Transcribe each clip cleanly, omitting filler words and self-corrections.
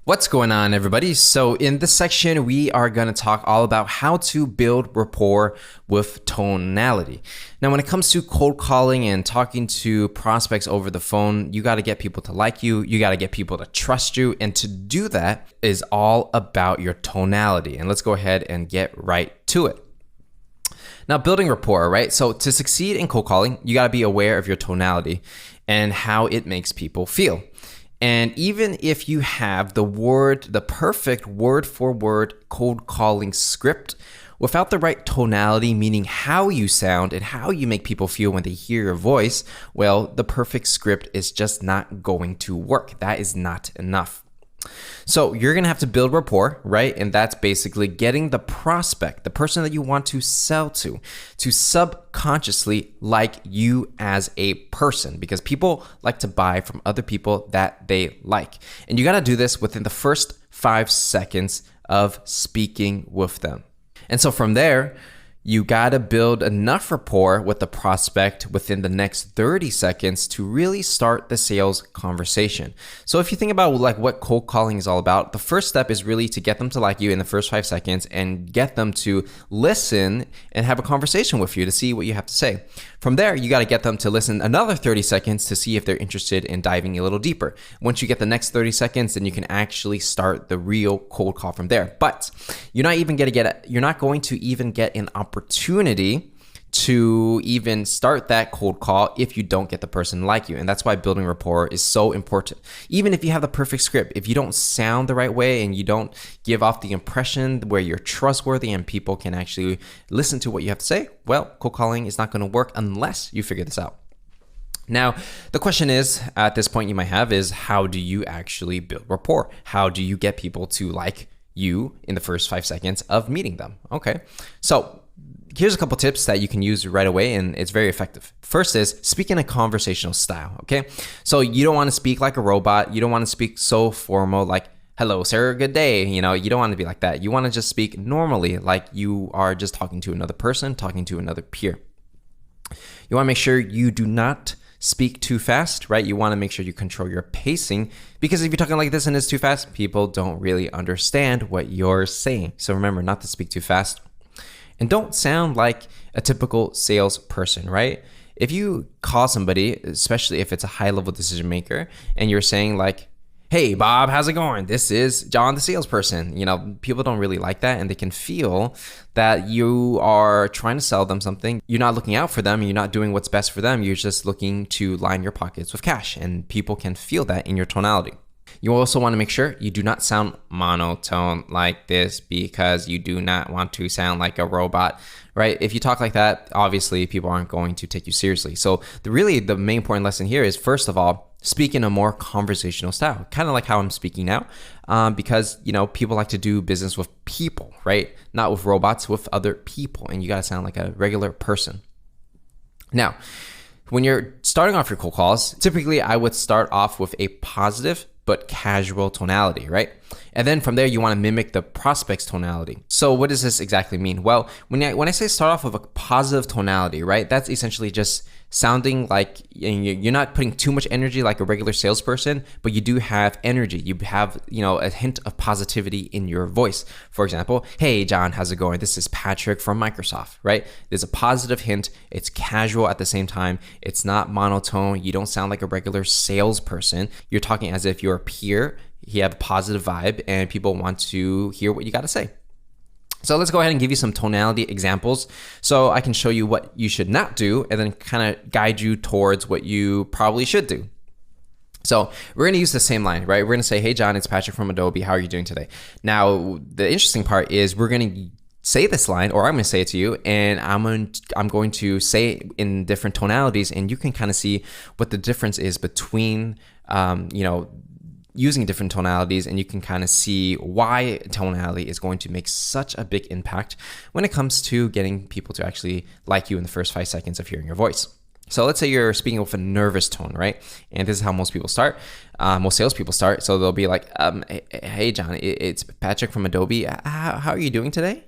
What's going on, everybody? So in this section, we are going to talk all about how to build rapport with tonality. Now, when it comes to cold calling and talking to prospects over the phone, you got to get people to like you. You got to get people to trust you. And to do that is all about your tonality. And let's go ahead and get right to it. Now, building rapport, right? So to succeed in cold calling, you got to be aware of your tonality and how it makes people feel. And even if you have the perfect word for word cold calling script, without the right tonality, meaning how you sound and how you make people feel when they hear your voice, well, the perfect script is just not going to work. That is not enough. So you're going to have to build rapport, right? And that's basically getting the prospect, the person that you want to sell to subconsciously like you as a person, because people like to buy from other people that they like. And you got to do this within the first 5 seconds of speaking with them. And so from there, you got to build enough rapport with the prospect within the next 30 seconds to really start the sales conversation. So if you think about like what cold calling is all about, the first step is really to get them to like you in the first 5 seconds and get them to listen and have a conversation with you to see what you have to say. From there, you got to get them to listen another 30 seconds to see if they're interested in diving a little deeper. Once you get the next 30 seconds, then you can actually start the real cold call from there. But you're not going to even get an opportunity to even start that cold call if you don't get the person like you. And that's why building rapport is so important. Even if you have the perfect script, if you don't sound the right way and you don't give off the impression where you're trustworthy and people can actually listen to what you have to say, well, cold calling is not going to work unless you figure this out. Now, the question is, at this point you might have, is how do you actually build rapport? How do you get people to like you in the first 5 seconds of meeting them? Okay, so here's a couple tips that you can use right away, and it's very effective. First is speak in a conversational style, okay? So you don't want to speak like a robot. You don't want to speak so formal like, hello, sir, good day. You don't want to be like that. You want to just speak normally like you are just talking to another person, talking to another peer. You want to make sure you do not speak too fast, right? You want to make sure you control your pacing, because if you're talking like this and it's too fast, people don't really understand what you're saying. So remember not to speak too fast. And don't sound like a typical salesperson, right? If you call somebody, especially if it's a high-level decision maker, and you're saying like, hey, Bob, how's it going? This is John, the salesperson. People don't really like that, and they can feel that you are trying to sell them something. You're not looking out for them, and you're not doing what's best for them. You're just looking to line your pockets with cash, and people can feel that in your tonality. You also want to make sure you do not sound monotone like this, because you do not want to sound like a robot, right? If you talk like that, obviously people aren't going to take you seriously. So the main important lesson here is, first of all, speak in a more conversational style, kind of like how I'm speaking now, because people like to do business with people, right? Not with robots, with other people, and you got to sound like a regular person. Now, when you're starting off your cold calls, typically I would start off with a positive but casual tonality, right? And then from there, you want to mimic the prospect's tonality. So what does this exactly mean? Well, when I say start off with a positive tonality, right? That's essentially just sounding like you're not putting too much energy like a regular salesperson, but you do have energy. You have, a hint of positivity in your voice. For example, hey, John, how's it going? This is Patrick from Microsoft, right? There's a positive hint. It's casual at the same time. It's not monotone. You don't sound like a regular salesperson. You're talking as if you're a peer. You have a positive vibe, and people want to hear what you got to say. So let's go ahead and give you some tonality examples so I can show you what you should not do and then kind of guide you towards what you probably should do. So we're going to use the same line, right? We're going to say, hey, John, it's Patrick from Adobe. How are you doing today? Now, the interesting part is we're going to say this line, or I'm going to say it to you, and I'm going to say it in different tonalities, and you can kind of see what the difference is between, using different tonalities, and you can kind of see why tonality is going to make such a big impact when it comes to getting people to actually like you in the first 5 seconds of hearing your voice. So let's say you're speaking with a nervous tone, right? And this is how most people start. Most salespeople start. So they'll be like, hey, John, it's Patrick from Adobe. How are you doing today?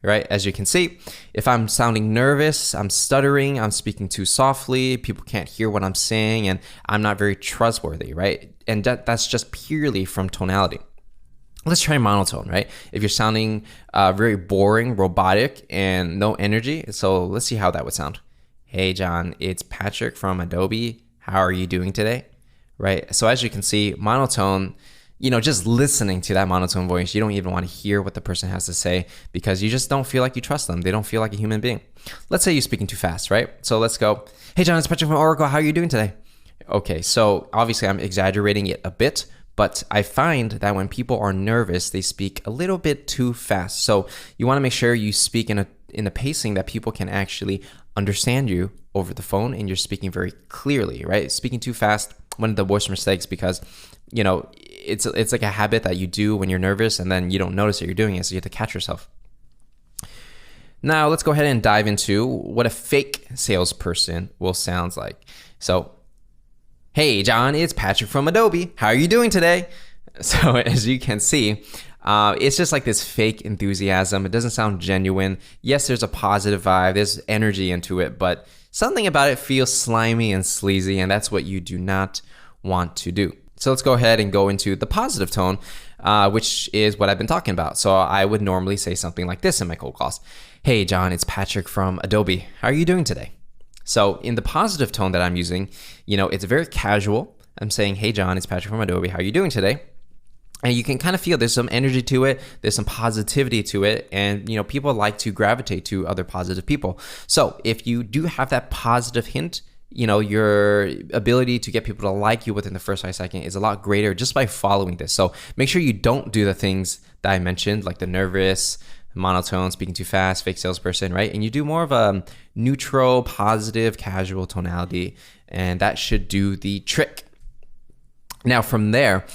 Right? As you can see, if I'm sounding nervous, I'm stuttering, I'm speaking too softly, people can't hear what I'm saying, and I'm not very trustworthy, right? And that's just purely from tonality. Let's try monotone, right? If you're sounding very boring, robotic, and no energy, so let's see how that would sound. Hey, John, it's Patrick from Adobe. How are you doing today? Right? So as you can see, monotone, just listening to that monotone voice, you don't even want to hear what the person has to say because you just don't feel like you trust them. They don't feel like a human being. Let's say you're speaking too fast, right? So let's go. Hey, John, it's Patrick from Oracle. How are you doing today? Okay, so obviously I'm exaggerating it a bit, but I find that when people are nervous, they speak a little bit too fast. So you want to make sure you speak in a pacing that people can actually understand you over the phone and you're speaking very clearly, right? Speaking too fast, one of the worst mistakes because, it's like a habit that you do when you're nervous and then you don't notice that you're doing it, so you have to catch yourself. Now let's go ahead and dive into what a fake salesperson will sound like. So, hey, John, it's Patrick from Adobe. How are you doing today? So as you can see, it's just like this fake enthusiasm. It doesn't sound genuine. Yes, there's a positive vibe. There's energy into it, but something about it feels slimy and sleazy, and that's what you do not want to do. So let's go ahead and go into the positive tone, which is what I've been talking about. So I would normally say something like this in my cold calls. Hey, John, it's Patrick from Adobe. How are you doing today? So in the positive tone that I'm using, it's very casual. I'm saying, hey, John, it's Patrick from Adobe. How are you doing today? And you can kind of feel there's some energy to it. There's some positivity to it. And, people like to gravitate to other positive people. So if you do have that positive hint, your ability to get people to like you within the first 5 seconds is a lot greater just by following this. So make sure you don't do the things that I mentioned, like the nervous, monotone, speaking too fast, fake salesperson, right? And you do more of a neutral, positive, casual tonality, and that should do the trick. Now from there,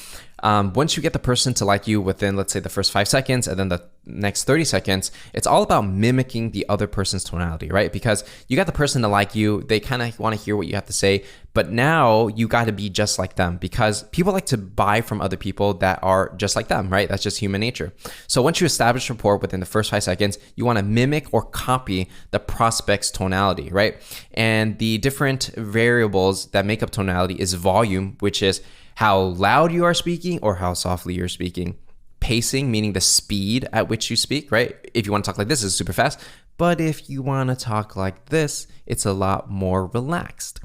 once you get the person to like you within, let's say, the first 5 seconds and then the next 30 seconds, it's all about mimicking the other person's tonality, right? Because you got the person to like you, they kind of want to hear what you have to say, but now you got to be just like them because people like to buy from other people that are just like them, right? That's just human nature. So once you establish rapport within the first 5 seconds, you want to mimic or copy the prospect's tonality, right? And the different variables that make up tonality is volume, which is how loud you are speaking or how softly you're speaking. Pacing, meaning the speed at which you speak, right? If you want to talk like this, it's super fast. But if you want to talk like this, it's a lot more relaxed.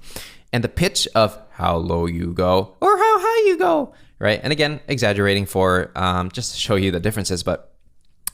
And the pitch of how low you go or how high you go, right? And again, exaggerating for just to show you the differences, but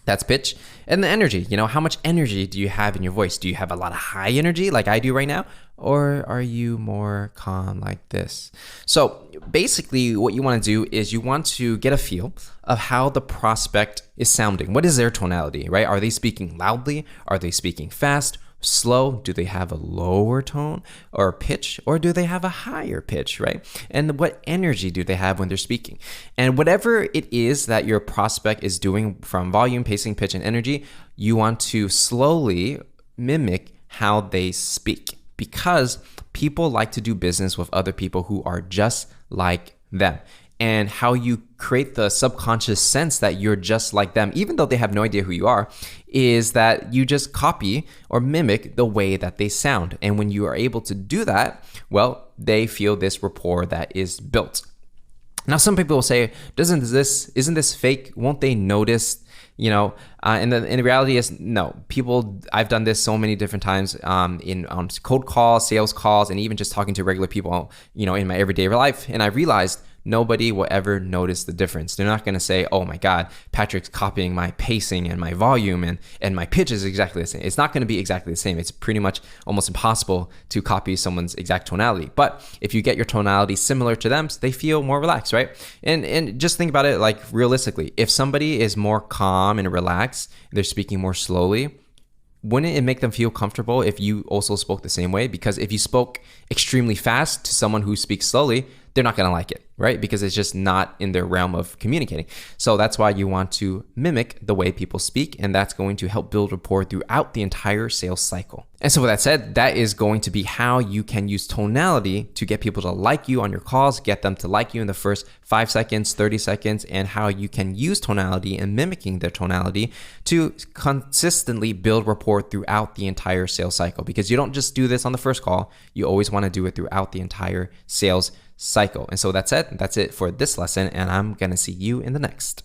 that's pitch. And the energy, how much energy do you have in your voice? Do you have a lot of high energy like I do right now? Or are you more calm like this? So basically what you want to do is you want to get a feel of how the prospect is sounding. What is their tonality, right? Are they speaking loudly? Are they speaking fast? Slow? Do they have a lower tone or pitch, or do they have a higher pitch, right? And what energy do they have when they're speaking? And whatever it is that your prospect is doing from volume, pacing, pitch, and energy, you want to slowly mimic how they speak because people like to do business with other people who are just like them. And how you create the subconscious sense that you're just like them, even though they have no idea who you are, is that you just copy or mimic the way that they sound. And when you are able to do that, well, they feel this rapport that is built. Now, some people will say, isn't this fake? Won't they notice? And the reality is no. I've done this so many different times on cold calls, sales calls, and even just talking to regular people, in my everyday life. And I realized nobody will ever notice the difference. They're not going to say, oh my God, Patrick's copying my pacing and my volume and my pitch is exactly the same. It's not going to be exactly the same. It's pretty much almost impossible to copy someone's exact tonality. But if you get your tonality similar to them, they feel more relaxed, right? And just think about it like realistically. If somebody is more calm and relaxed, they're speaking more slowly, wouldn't it make them feel comfortable if you also spoke the same way? Because if you spoke extremely fast to someone who speaks slowly, they're not going to like it, right? Because it's just not in their realm of communicating. So that's why you want to mimic the way people speak, and that's going to help build rapport throughout the entire sales cycle. And so with that said, that is going to be how you can use tonality to get people to like you on your calls, get them to like you in the first 5 seconds, 30 seconds, and how you can use tonality and mimicking their tonality to consistently build rapport throughout the entire sales cycle. Because you don't just do this on the first call, you always want to do it throughout the entire sales cycle. And so that's it for this lesson, and I'm gonna see you in the next.